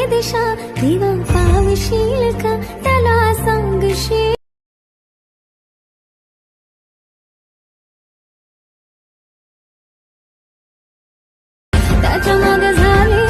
दिशा दिवा पावशील का त्याला सांगशील. त्याच्या मागे झाली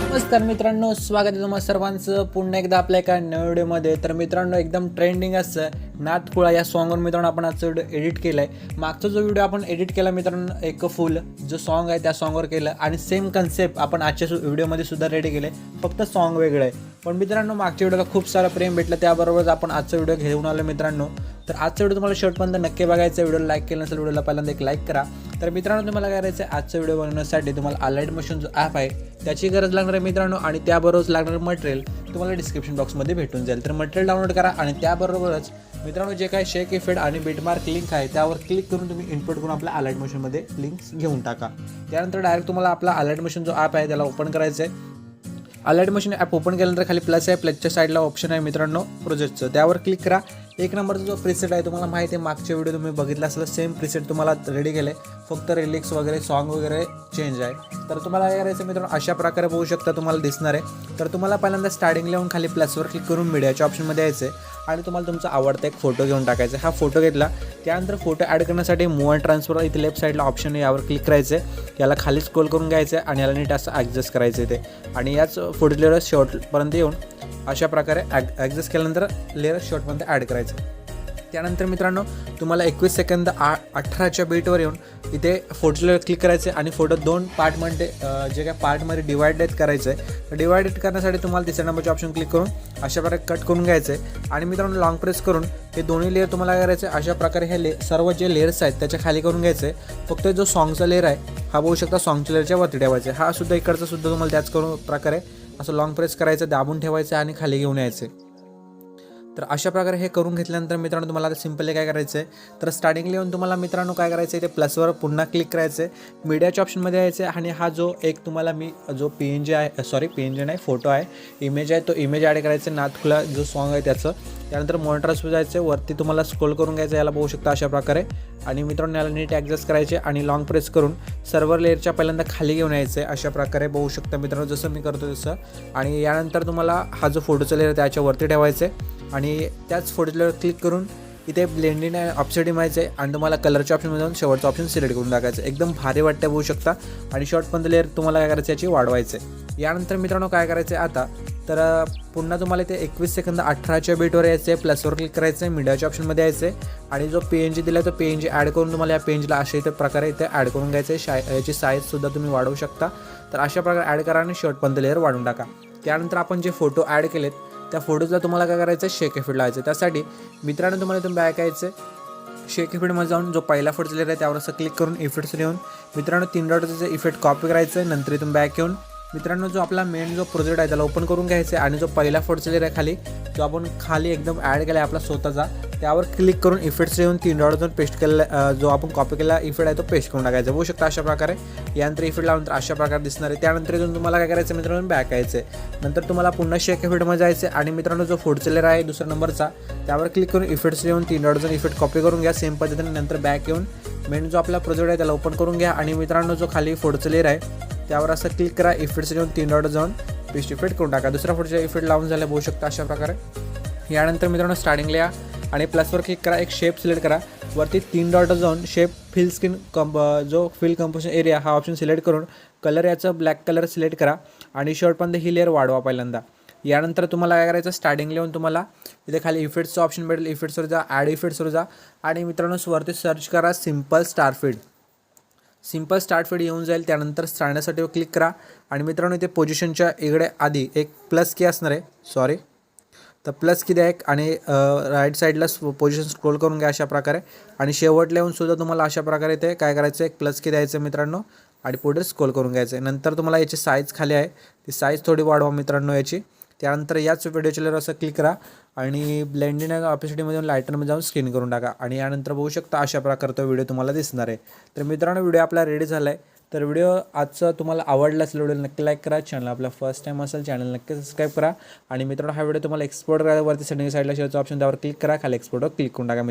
नमस्कार मित्रांनो, स्वागत आहे तुम्हाला सर्वांचं पुन्हा एकदा आपल्या एका नव्या व्हिडिओमध्ये. तर मित्रांनो, एकदम ट्रेंडिंग असं नाथखुळा या सॉन्गवर मित्रांनो आपण आजचा व्हिडिओ एडिट केला आहे. मागचा जो व्हिडिओ आपण एडिट केला मित्रांनो, एक फुल जो सॉन्ग आहे त्या सॉन्गवर केलं आणि सेम कन्सेप्ट आपण आजच्या व्हिडिओमध्ये सुद्धा रेडी केले, फक्त सॉन्ग वेगळं आहे. पण मित्रांनो, मागच्या व्हिडिओला खूप सारं प्रेम भेटलं, त्याबरोबरच आपण आजचा व्हिडिओ घेऊन आलो मित्रांनो. तर आजचा व्हिडिओ तुम्हाला शेवटपर्यंत नक्की बघायचा. व्हिडिओला लाईक केलं नसेल, व्हिडिओला पहिल्यांदा एक लाईक करा. तर मित्रांनो, तुम्हाला काय करायचं आहे, आजचा व्हिडिओ बनवण्यासाठी तुम्हाला अलाइट मोशन जो ॲप आहे त्याची गरज लागणार आहे मित्रांनो, आणि त्याबरोबरच लागणारं मटेरियल तुम्हाला डिस्क्रिप्शन बॉक्समध्ये भेटून जाईल. तर मटेरियल डाउनलोड करा आणि त्याबरोबरच मित्रांनो जे काही शेक इफेक्ट आणि बीटमार्क लिंक आहे त्यावर क्लिक करून तुम्ही इनपुट करून आपल्या अलाइट मोशनमध्ये लिंक्स घेऊन टाका. त्यानंतर डायरेक्ट तुम्हाला आपला अलाइट मोशन जो ॲप आहे त्याला ओपन करायचं आहे. अलाइट मोशन ॲप ओपन केल्यानंतर खाली प्लस आहे, प्लसच्या साईडला ऑप्शन आहे मित्रांनो प्रोजेक्टचं, त्यावर क्लिक करा. एक नंबरचा जो प्रीसेट आहे तुम्हाला माहिती आहे, मागच्या व्हिडिओ तुम्ही बघितला असेल, सेम प्रीसेट तुम्हाला रेडी केले, फक्त रिलिक्स वगैरे सॉन्ग वगैरे चेंज आहे. तर तुम्हाला काय करायचं मित्रांनो, अशा प्रकारे बघू शकता तुम्हाला दिसणार आहे. तर तुम्हाला पहिल्यांदा स्टार्टिंगला येऊन खाली प्लसवर क्लिक करून मीडियाच्या ऑप्शनमध्ये यायचं आहे आणि तुम्हाला तुमचा आवडता एक फोटो घेऊन टाकायचा. हा फोटो घेतला, त्यानंतर फोटो ॲड करण्यासाठी मूव अँड ट्रान्सफर इथे लेफ्ट साईडला ऑप्शन आहे, यावर क्लिक करायचं आहे. याला खाली स्क्रोल करून घ्यायचं आहे आणि याला नीट असं ॲडजस्ट करायचं आहे ते, आणि याच फोटो लेअर शेवटपर्यंत येऊन अशा प्रकारे ॲडजस्ट केल्यानंतर लेअर शेवटपर्यंत ॲड करायचं. त्यानंतर मित्रांनो, तुम्हाला 21 सेकंद 18च्या बीटवर येऊन इथे फोटोला क्लिक करायचं आहे आणि फोटो 2 पार्टमध्ये जे काय पार्टमध्ये डिवायडेड करायचं आहे. तर डिवायडेड करण्यासाठी तुम्हाला तिसऱ्या नंबरचे ऑप्शन क्लिक करून अशा प्रकारे कट करून घ्यायचं आहे आणि मित्रांनो लॉंग प्रेस करून हे दोन्ही लेअर तुम्हाला काय करायचं आहे, अशा प्रकारे हे सर्व जे लेअर्स आहेत त्याच्या खाली करून घ्यायचं आहे. फक्त जो सॉन्गचा लेअर आहे हा बघू शकता सॉन्गच्या लेअरच्या वरती ठेवायचा आहे. हा सुद्धा इकडचा सुद्धा तुम्हाला त्याच करून प्रकारे असं लॉंग प्रेस करायचं, दाबून ठेवायचं आणि खाली घेऊन यायचं आहे. तर अशा प्रकारे हे करून घेतल्यानंतर मित्रांनो तुम्हाला आता सिम्पली काय करायचं आहे, तर स्टार्टिंगला येऊन तुम्हाला मित्रांनो काय करायचं आहे, ते प्लसवर पुन्हा क्लिक करायचं आहे, मीडियाच्या ऑप्शनमध्ये यायचं आहे आणि हा जो एक तुम्हाला मी जो PNG आहे, सॉरी PNG नाही, फोटो आहे, इमेज आहे, तो इमेज ॲड करायचा आहे, नाथखुळा जो सॉन्ग आहे त्याचं. त्यानंतर मॉनिटर्सवर जायचं आहे, वरती तुम्हाला स्क्रोल करून घ्यायचं, याला बघू शकता अशा प्रकारे, आणि मित्रांनो याला नीट ॲडजस्ट करायचे आणि लॉंग प्रेस करून सर्वर लेअरच्या पहिल्यांदा खाली घेऊन यायचं आहे. अशा प्रकारे बघू शकता मित्रांनो, जसं मी करतो तसं. आणि यानंतर तुम्हाला हा जो फोटोचा लेअर त्याच्यावरती ठेवायचं आहे आणि त्याच फोटोला क्लिक करून इथे ब्लेंडिंग ऑप्शन ठेवायचं आहे आणि तुम्हाला कलरच्या ऑप्शनमध्ये जाऊन शेवटचा ऑप्शन सिलेक्ट करून टाकायचं. एकदम भारी वाटतं बघू शकता. आणि शॉर्टपर्यंत लेअर तुम्हाला काय करायचं, याची वाढवायचं आहे. यानंतर मित्रांनो काय करायचं आहे आता, तर पुन्हा तुम्हाला इथे 21 सेकंद 18च्या बीटवर यायचं आहे, प्लसवर क्लिक करायचं आहे, मीडियाच्या ऑप्शनमध्ये यायचं आहे आणि जो PNG दिला तो PNG ॲड करून तुम्हाला या पेजला अशा इथे प्रकारे इथे ॲड करून घ्यायचं आहे. याची साईजसुद्धा तुम्ही वाढवू शकता. तर अशा प्रकारे ॲड करा आणि शॉर्टपर्यंत लेअर वाढून टाका. त्यानंतर आपण जे फोटो ॲड केलेत त्या फोटोजला तुम्हाला काय करायचं आहे, शेक इफेक्ट लावायचं. त्यासाठी मित्रांनो तुम्हाला इथून बॅक यायचं आहे, शेक इफेक्टमध्ये जाऊन जो पहिला फोटो लेअर आहे त्यावर असं क्लिक करून इफेक्ट्स येऊन मित्रांनो 3 डॉटचं इफेक्ट कॉपी करायचं आहे. नंतर इथून बॅक येऊन मित्रांनो जो आपला मेन जो प्रोजेक्ट आहे त्याला ओपन करून घ्यायचं आहे आणि जो पहिला फोटोचा लेअर आहे खाली जो आपण खाली एकदम ॲड केला आहे आपला स्वतःचा, त्यावर क्लिक करून इफेक्ट्स येऊन 3 डॉटवर पेस्ट केलेला जो आपण कॉपी केलेला इफेक्ट आहे तो पेस्ट करून टाकायचा. बघू शकता अशा प्रकारे. यानंतर इफेक्ट लावून अशा प्रकारे दिसणार आहे. त्यानंतर इथून तुम्हाला काय करायचं मित्रांनो, बॅक यायचं आहे. नंतर तुम्हाला पुन्हा शेक इफेक्टमध्ये जायचं आहे आणि मित्रांनो जो फोटोचा लेअर आहे दुसऱ्या नंबरचा त्यावर क्लिक करून इफेक्ट्स येऊन 3 डॉटवर इफेक्ट कॉपी करून घ्या सेम पद्धतीने. नंतर बॅक येऊन मेन जो आपला प्रोजेक्ट आहे त्याला ओपन करून घ्या आणि मित्रांनो जो खाली फोटोचा लेअर आहे त्यावर असं क्लिक करा, इफेक्ट्स येऊन 3 डॉट जाऊन पेस्ट इफेक्ट करून टाका. दुसऱ्या फोटोचा इफेक्ट लावून झाला बघू शकता अशा प्रकारे. यानंतर मित्रांनो स्टार्टिंगला या आणि प्लसवर क्लिक करा, एक शेप सिलेक्ट करा, वरती 3 डॉट जाऊन शेप फिल स्किन जो फिल कंपोजिशन एरिया हा ऑप्शन सिलेक्ट करून कलर याचं ब्लॅक कलर सिलेक्ट करा आणि शेवटपर्यंत ही लेअर वाढवा पहिल्यांदा. यानंतर तुम्हाला काय करायचं, स्टार्टिंगला येऊन तुम्हाला इथे खाली इफेक्ट्सचं ऑप्शन भेटेल, इफेक्ट्सवर जा, ॲड इफेक्ट्सवर जा आणि मित्रांनो वरती सर्च करा simple star feed. Simple start feed येऊन जाईल. त्यानंतर स्टार्टसाठी क्लिक करा आणि मित्रांनो इथे पोझिशनच्या इकडे आधी एक प्लस की असणार आहे, सॉरी, तर प्लस की द्या एक आणि राईट साईडला पोझिशन स्क्रोल करून घ्या अशा प्रकारे आणि शेवटला येऊन सुद्धा तुम्हाला अशा प्रकारे इथे काय करायचं, एक प्लस की द्यायचं मित्रांनो आणि पुढे स्क्रोल करून घ्यायचं आहे. नंतर तुम्हाला याची साईज खाली आहे ती साईज थोडी वाढवा मित्रांनो याची. त्यानंतर याच व्हिडिओच्या लेअर असं क्लिक करा आणि ब्लेंडिंग ऑपॉर्च्युनिटीमध्ये लायटरमध्ये जाऊन स्क्रीन करून टाका आणि यानंतर बघू शकता अशा प्रकारचा व्हिडिओ तुम्हाला दिसणार आहे. तर मित्रांनो व्हिडिओ आपला रेडी झाला आहे. तर व्हिडिओ आजचा तुम्हाला आवडला असेल व्हिडिओ नक्की लाईक करा. चॅनल आपला फर्स्ट टाईम असेल चॅनल नक्की सबस्क्राईब करा आणि मित्रांनो हा व्हिडिओ तुम्हाला एक्सपोर्ट करायला वरती सेटिंग साईडला शेअरचा ऑप्शन त्यावर क्लिक करा, खाली एक्सपोर्टवर क्लिक करून टाका.